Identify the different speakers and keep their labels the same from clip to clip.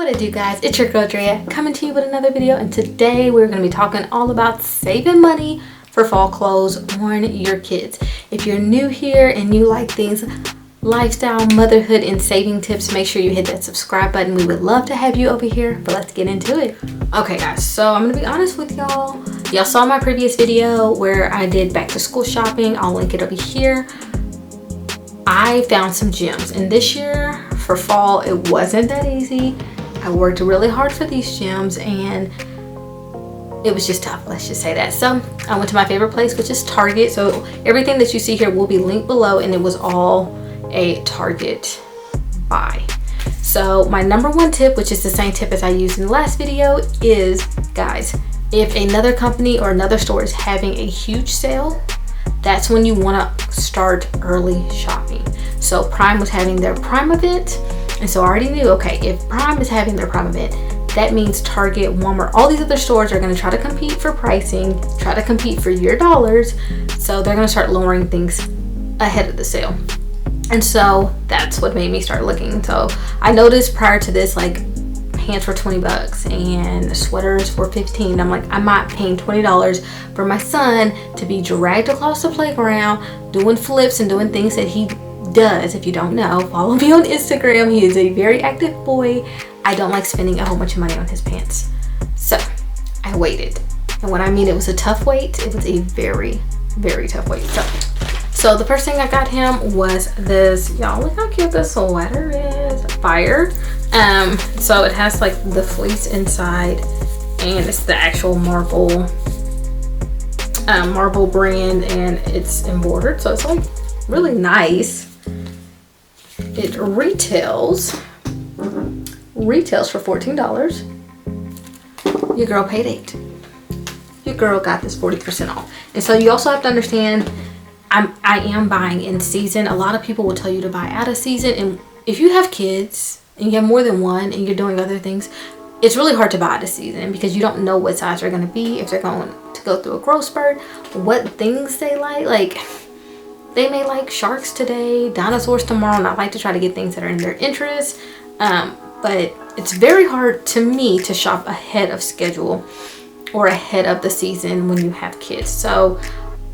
Speaker 1: What it do, guys? It's your girl Andrea coming to you with another video, and today we're going to be talking all about saving money for fall clothes on your kids. If you're new here and you like things lifestyle, motherhood, and saving tips, make sure you hit that subscribe button. We would love to have you over here, but let's get into it. Okay guys, so I'm gonna be honest with y'all. Y'all saw my previous video where I did back to school shopping. I'll link it over here. I found some gems, and this year for fall it wasn't that easy. I worked really hard for these gems and it was just tough, let's just say that. So I went to my favorite place, which is Target. So everything that you see here will be linked below, and it was all a Target buy. So my number one tip, which is the same tip as I used in the last video, is guys, if another company or another store is having a huge sale, that's when you want to start early shopping. So Prime was having their Prime event, and so I already knew, okay, if Prime is having their Prime event, that means Target, Walmart, all these other stores are going to try to compete for pricing, try to compete for your dollars. So they're going to start lowering things ahead of the sale. And so that's what made me start looking. So I noticed prior to this, like, pants were 20 bucks and sweaters were 15. I'm like, I'm not paying $20 for my son to be dragged across the playground doing flips and doing things that he does. If you don't know, follow me on Instagram. He is a very active boy. I don't like spending a whole bunch of money on his pants. So I waited. And when I mean it was a tough wait, it was a very, very tough wait. So the first thing I got him was this, y'all look how cute this sweater is. Fire. So it has like the fleece inside, and it's the actual marble brand, and it's embroidered, so it's like really nice. It retails for $14. Your girl paid $8. Your girl got this 40% off. And so you also have to understand, I am buying in season. A lot of people will tell you to buy out of season, and if you have kids and you have more than one and you're doing other things, it's really hard to buy out of season because you don't know what size they're going to be, if they're going to go through a growth spurt, what things they like. Like, they may like sharks today, dinosaurs tomorrow, and I like to try to get things that are in their interest. But it's very hard to me to shop ahead of schedule or ahead of the season when you have kids. So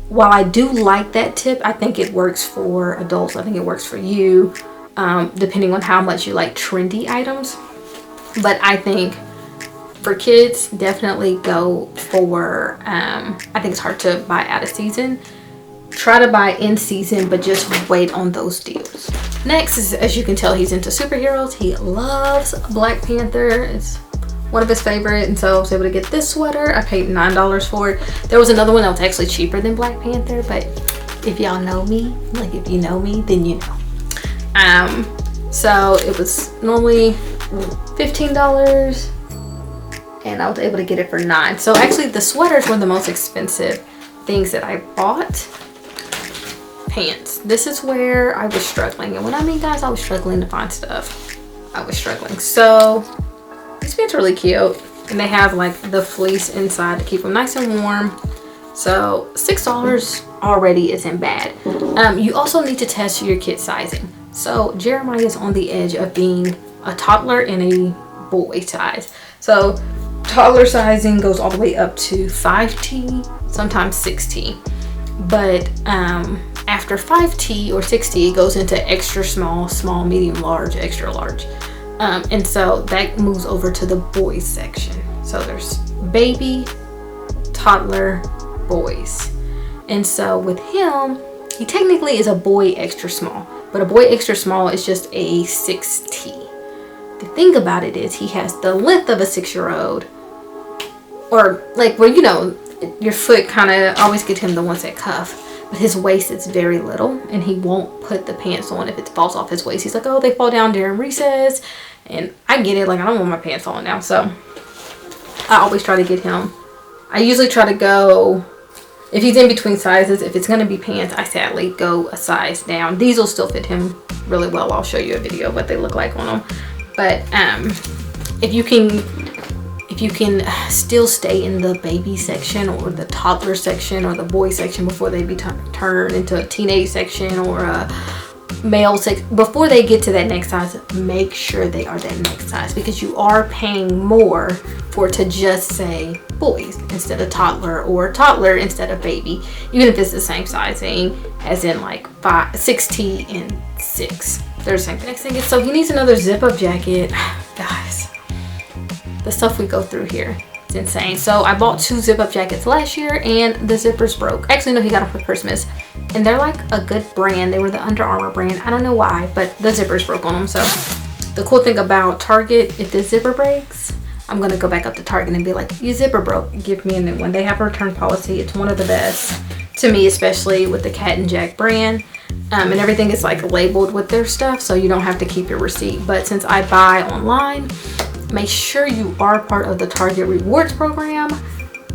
Speaker 1: while I do like that tip, I think it works for adults. I think it works for you, depending on how much you like trendy items. But I think for kids, definitely go for, I think it's hard to buy out of season. Try to buy in season, but just wait on those deals. Next is, as you can tell, he's into superheroes. He loves Black Panther. It's one of his favorite, and so I was able to get this sweater. I paid $9 for it. There was another one that was actually cheaper than Black Panther, but if y'all know me, like if you know me, then you know. So it was normally $15, and I was able to get it for $9. So actually the sweaters were the most expensive things that I bought. Pants. This is where I was struggling, and when I mean, guys, I was struggling to find stuff. I was struggling. So these pants are really cute, and they have like the fleece inside to keep them nice and warm. So $6 already isn't bad. You also need to test your kid sizing. So Jeremiah is on the edge of being a toddler and a boy size. So toddler sizing goes all the way up to 5T, sometimes 6T. But after 5T or 6T, it goes into extra small, small, medium, large, extra large. And so that moves over to the boys section. So there's baby, toddler, boys. And so with him, he technically is a boy extra small, but a boy extra small is just a 6T. The thing about it is he has the length of a 6-year-old, or like, well, you know, your foot kind of always get him the ones that cuff, but his waist is very little, and he won't put the pants on if it falls off his waist. He's like, oh, they fall down during recess, and I get it, like, I don't want my pants falling down. So I always try to get him, I usually try to go, if he's in between sizes, if it's going to be pants, I sadly go a size down. These will still fit him really well. I'll show you a video of what they look like on them. But if you can still stay in the baby section or the toddler section or the boy section before they be turned into a teenage section or a male six, before they get to that next size, make sure they are that next size, because you are paying more for it to just say boys instead of toddler, or toddler instead of baby, even if it's the same sizing, as in like 6T and 6. They're the same. Next thing is, so he needs another zip-up jacket. Guys, the stuff we go through here, it's insane. So I bought 2 zip-up jackets last year and the zippers broke. Actually, no, he got them for Christmas. And they're like a good brand. They were the Under Armour brand. I don't know why, but the zippers broke on them. So the cool thing about Target, if the zipper breaks, I'm gonna go back up to Target and be like, your zipper broke, give me a new one. They have a return policy. It's one of the best to me, especially with the Cat and Jack brand. And everything is like labeled with their stuff, so you don't have to keep your receipt. But since I buy online, make sure you are part of the Target Rewards program.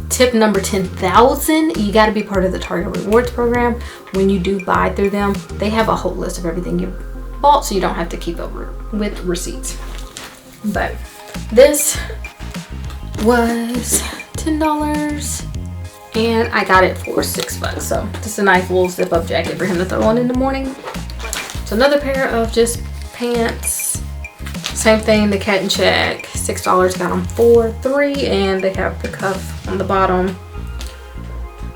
Speaker 1: Tip number 10,000, you got to be part of the Target Rewards program. When you do buy through them, they have a whole list of everything you bought, so you don't have to keep up with receipts. But this was $10 and I got it for $6. So just a nice little zip up jacket for him to throw on in the morning. So another pair of just pants, same thing, the Cat and Jack, $6, got them for $3, and they have the cuff on the bottom,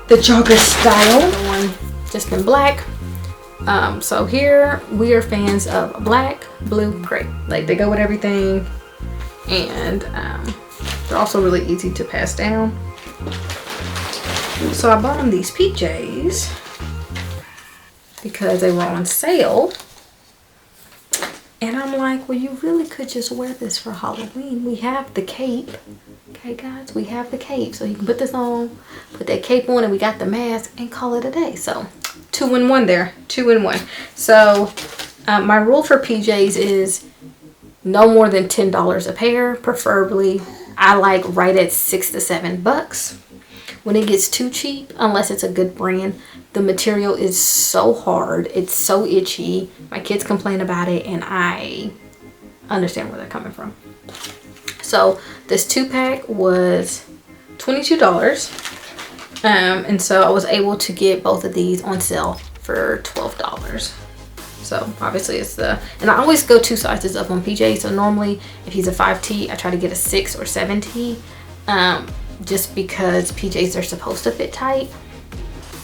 Speaker 1: the jogger style, the one just in black. So here we are fans of black, blue, gray. Like, they go with everything, and they're also really easy to pass down. So I bought them these PJs because they were on sale. And I'm like, well, you really could just wear this for Halloween. We have the cape. Okay, guys, we have the cape. So you can put this on, put that cape on, and we got the mask, and call it a day. So 2 in 1 there, 2 in 1. So my rule for PJs is no more than $10 a pair, preferably. I like right at $6 to $7. When it gets too cheap, unless it's a good brand, the material is so hard, it's so itchy. My kids complain about it, and I understand where they're coming from. So this 2-pack was $22, and so I was able to get both of these on sale for $12. So obviously it's and I always go 2 sizes up on PJ. So normally if he's a 5T, I try to get a 6 or 7T, just because PJs are supposed to fit tight.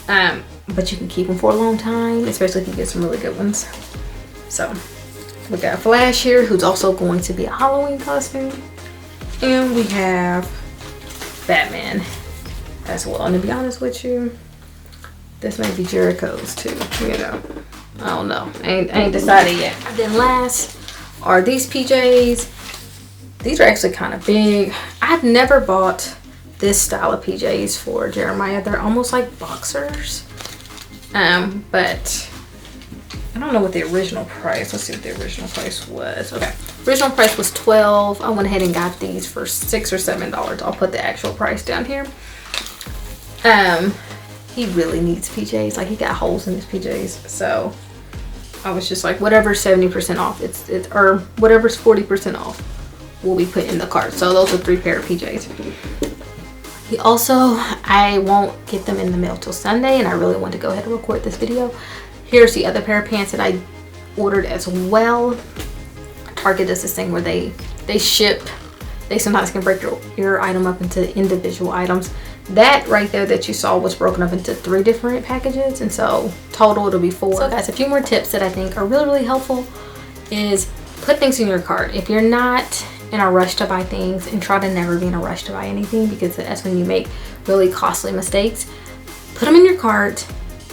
Speaker 1: But you can keep them for a long time, especially if you get some really good ones. So we got Flash here, who's also going to be a Halloween costume, and we have Batman as well. And to be honest with you, this may be Jericho's too, you know. I don't know, I ain't decided yet. And then last are these PJs. These are actually kind of big. I've never bought this style of PJs for Jeremiah. They're almost like boxers, but I don't know what the original price. Let's see what the original price was. Okay, original price was $12. I went ahead and got these for $6 or $7. I'll put the actual price down here. He really needs PJs. Like, he got holes in his PJs, so I was just like, whatever's 70% off, it's or whatever's 40% off will be put in the cart. So those are 3 pair of PJs. He also, I won't get them in the mail till Sunday, and I really want to go ahead and record this video. Here's the other pair of pants that I ordered as well. Target does this thing where they ship. They sometimes can break your item up into individual items. That right there that you saw was broken up into 3 different packages, and so total it'll be 4. So guys, a few more tips that I think are really, really helpful is put things in your cart. If you're not in a rush to buy things, and try to never be in a rush to buy anything, because that's when you make really costly mistakes, put them in your cart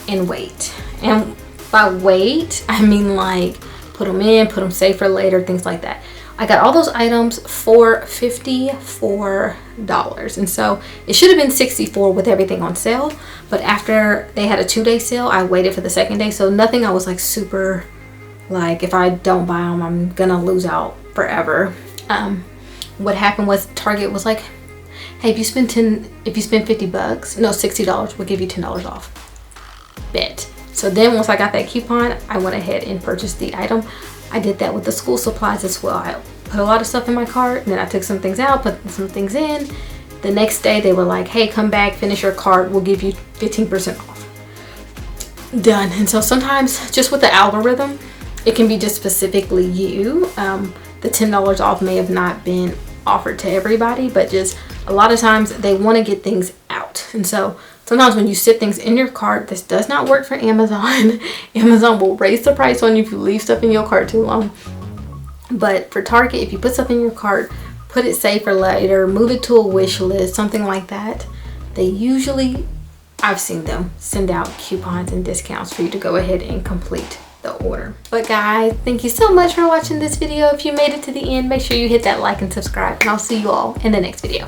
Speaker 1: and wait. And by wait, I mean like put them in, put them safe for later, things like that. I got all those items for $54, and so it should have been $64 with everything on sale, but after they had a 2-day sale, I waited for the 2nd day. So nothing I was like super, like, if I don't buy them, I'm gonna lose out forever. What happened was Target was like, hey, if you spend $50, no, $60, we'll give you $10 off. Bet. So then once I got that coupon, I went ahead and purchased the item. I did that with the school supplies as well. I put a lot of stuff in my cart, and then I took some things out, put some things in. The next day they were like, hey, come back, finish your cart, we'll give you 15% off. Done. And so sometimes just with the algorithm, it can be just specifically you. The $10 off may have not been offered to everybody, but just a lot of times they want to get things out. And so sometimes when you sit things in your cart, this does not work for Amazon. Amazon will raise the price on you if you leave stuff in your cart too long. But for Target, if you put stuff in your cart, put it safe for later, move it to a wish list, something like that, they usually, I've seen them send out coupons and discounts for you to go ahead and complete the order. But guys, thank you so much for watching this video. If you made it to the end, make sure you hit that like and subscribe, and I'll see you all in the next video.